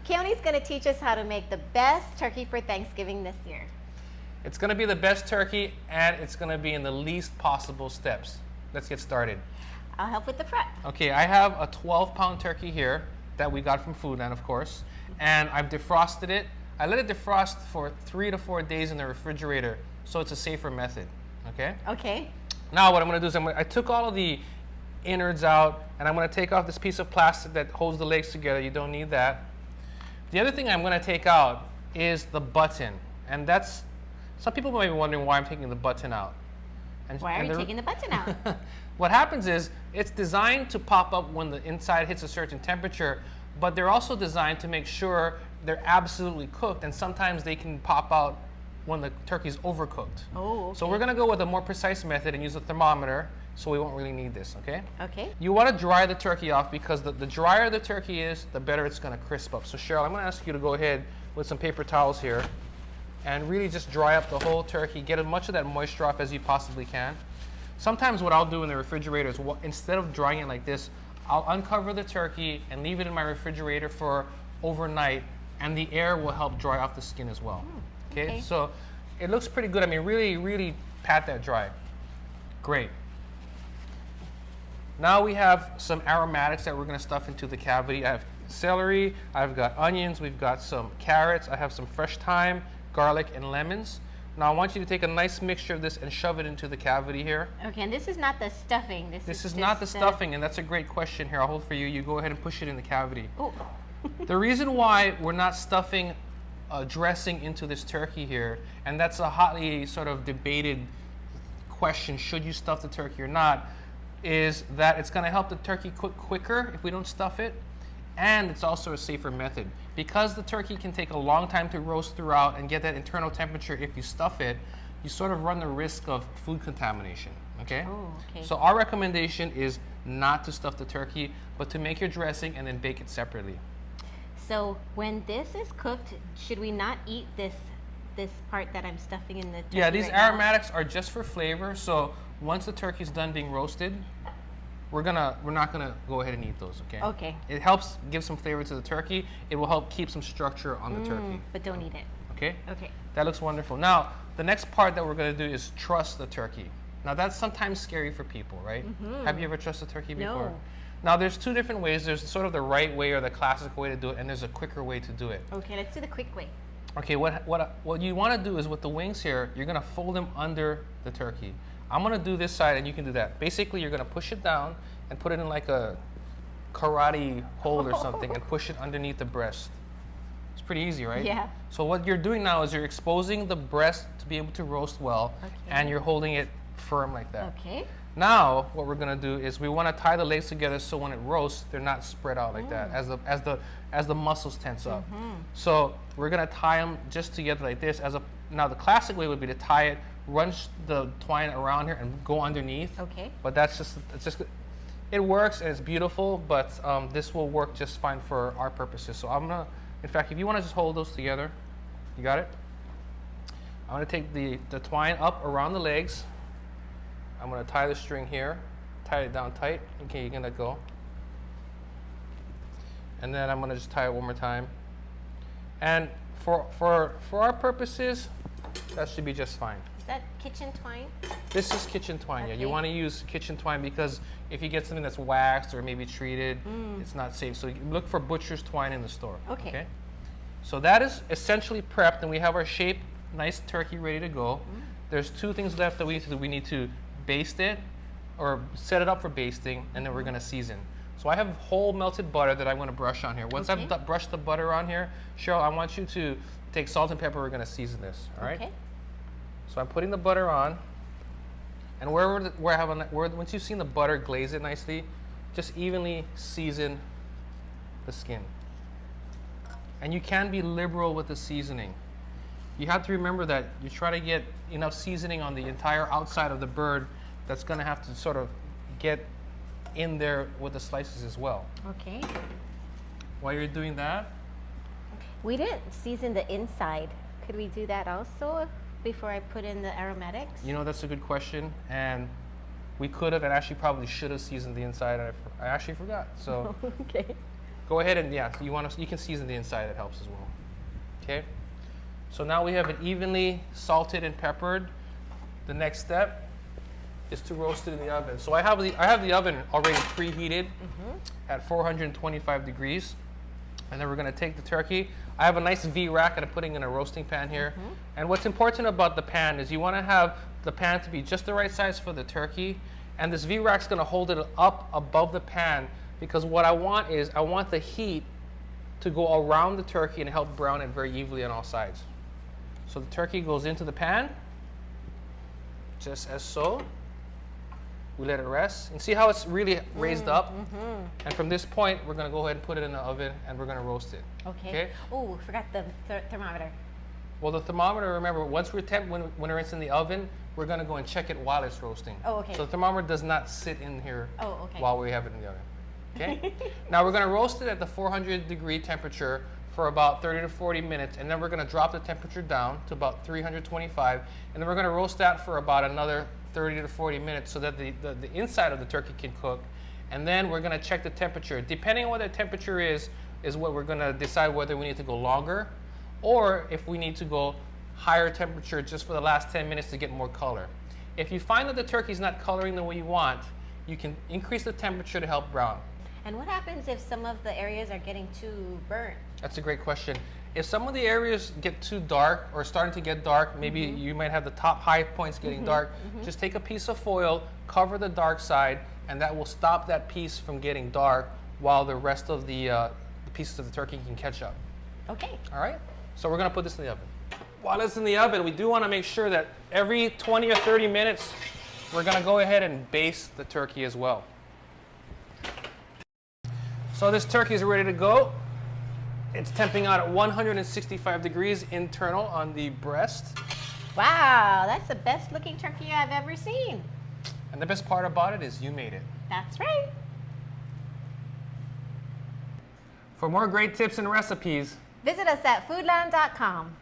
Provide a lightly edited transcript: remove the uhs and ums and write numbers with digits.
Keoni's going to teach us how to make the best turkey for Thanksgiving this year. It's going to be the best turkey, and it's going to be in the least possible steps. Let's get started. I'll help with the prep. Okay, I have a 12-pound turkey here that we got from Foodland, of course, and I've defrosted it. I let it defrost for 3 to 4 days in the refrigerator, so it's a safer method. Okay? Okay. Now what I'm going to do is I took all of the innards out, and I'm going to take off this piece of plastic that holds the legs together. You don't need that. The other thing I'm going to take out is the button, and that's, some people might be wondering why I'm taking the button out. Why are you taking the button out? What happens is it's designed to pop up when the inside hits a certain temperature, but they're also designed to make sure they're absolutely cooked, and sometimes they can pop out when the turkey's overcooked. Oh, okay. So we're going to go with a more precise method and use a thermometer, so we won't really need this, okay? Okay. You want to dry the turkey off, because the drier the turkey is, the better it's going to crisp up. So Cheryl, I'm going to ask you to go ahead with some paper towels here and really just dry up the whole turkey. Get as much of that moisture off as you possibly can. Sometimes what I'll do in the refrigerator is, instead of drying it like this, I'll uncover the turkey and leave it in my refrigerator for overnight, and the air will help dry off the skin as well. Okay, so it looks pretty good. I mean, really, really pat that dry. Great. Now we have some aromatics that we're going to stuff into the cavity. I have celery, I've got onions, we've got some carrots, I have some fresh thyme, garlic, and lemons. Now I want you to take a nice mixture of this and shove it into the cavity here. Okay, and this is not the stuffing. This is not the stuffing, and that's a great question here. I'll hold for you. You go ahead and push it in the cavity. Oh. The reason why we're not stuffing dressing into this turkey here, and that's a hotly sort of debated question, should you stuff the turkey or not, is that it's going to help the turkey cook quicker if we don't stuff it, and it's also a safer method. Because the turkey can take a long time to roast throughout and get that internal temperature if you stuff it, you sort of run the risk of food contamination, okay? Oh, okay. So our recommendation is not to stuff the turkey, but to make your dressing and then bake it separately. So when this is cooked, should we not eat this part that I'm stuffing in the turkey? Yeah, these right now? aromatics are just for flavor. So once the turkey's done being roasted, we're not gonna go ahead and eat those. Okay. Okay. It helps give some flavor to the turkey. It will help keep some structure on the turkey. But don't eat it. Okay. Okay. That looks wonderful. Now the next part that we're gonna do is truss the turkey. Now that's sometimes scary for people, right? Have you ever trussed a turkey before? No. Now there's two different ways. There's sort of the right way or the classic way to do it, and there's a quicker way to do it. Okay, let's do the quick way. Okay, what you want to do is, with the wings here, you're going to fold them under the turkey. I'm going to do this side and you can do that. Basically, you're going to push it down and put it in like a karate hold or something and push it underneath the breast. It's pretty easy, right? Yeah. So what you're doing now is you're exposing the breast to be able to roast well, and you're holding it firm like that. Okay. Now, what we're going to do is we want to tie the legs together so when it roasts, they're not spread out like that as the muscles tense up. So we're going to tie them just together like this. Now, the classic way would be to tie it, run the twine around here, and go underneath. Okay. But it works and it's beautiful, but this will work just fine for our purposes. So I'm going to, in fact, if you want to just hold those together, you got it? I'm going to take the twine up around the legs. I'm going to tie the string here, tie it down tight. Okay, you're going to go. And then I'm going to just tie it one more time. And for our purposes, that should be just fine. Is that kitchen twine? This is kitchen twine, yeah. Okay. You want to use kitchen twine because if you get something that's waxed or maybe treated, it's not safe. So you look for butcher's twine in the store. Okay. So that is essentially prepped, and we have our shape, nice turkey ready to go. There's two things left that we need to do. We need to baste it or set it up for basting, and then we're going to season. So I have whole melted butter that I'm going to brush on here. Once I've brushed the butter on here, Cheryl, I want you to take salt and pepper. We're going to season this, all right? Okay. So I'm putting the butter on, and once you've seen the butter glaze it nicely, just evenly season the skin. And you can be liberal with the seasoning. You have to remember that you try to get enough seasoning on the entire outside of the bird that's going to have to sort of get in there with the slices as well. Okay. While you're doing that, We didn't season the inside. Could we do that also before I put in the aromatics? you know, that's a good question, and we could have and actually probably should have seasoned the inside. I actually forgot. So Okay. go ahead and you can season the inside. That helps as well. Okay. So now we have it evenly salted and peppered. The next step is to roast it in the oven. So I have the oven already preheated at 425 degrees. And then we're going to take the turkey. I have a nice V-rack and I'm putting in a roasting pan here. And what's important about the pan is you want to have the pan to be just the right size for the turkey. And this V-rack's going to hold it up above the pan, because what I want is I want the heat to go around the turkey and help brown it very evenly on all sides. So the turkey goes into the pan, just as so. We let it rest. And see how it's really raised up? And from this point, we're going to go ahead and put it in the oven and we're going to roast it. Okay. Oh, forgot the thermometer. Well, the thermometer, remember, once when it's in the oven, we're going to go and check it while it's roasting. Oh, okay. So the thermometer does not sit in here okay. while we have it in the oven. Okay? Now we're going to roast it at the 400-degree temperature for about 30 to 40 minutes, and then we're going to drop the temperature down to about 325, and then we're going to roast that for about another 30 to 40 minutes so that the inside of the turkey can cook. And then we're going to check the temperature. Depending on what the temperature is what we're going to decide whether we need to go longer or if we need to go higher temperature just for the last 10 minutes to get more color. If you find that the turkey is not coloring the way you want, you can increase the temperature to help brown. And what happens if some of the areas are getting too burnt? That's a great question. If some of the areas get too dark or starting to get dark, maybe you might have the top high points getting dark, just take a piece of foil, cover the dark side, and that will stop that piece from getting dark while the rest of the pieces of the turkey can catch up. Okay. All right? So we're going to put this in the oven. While it's in the oven, we do want to make sure that every 20 or 30 minutes, we're going to go ahead and baste the turkey as well. So this turkey is ready to go. It's temping out at 165 degrees internal on the breast. Wow, that's the best looking turkey I've ever seen. And the best part about it is you made it. That's right. For more great tips and recipes, visit us at foodland.com.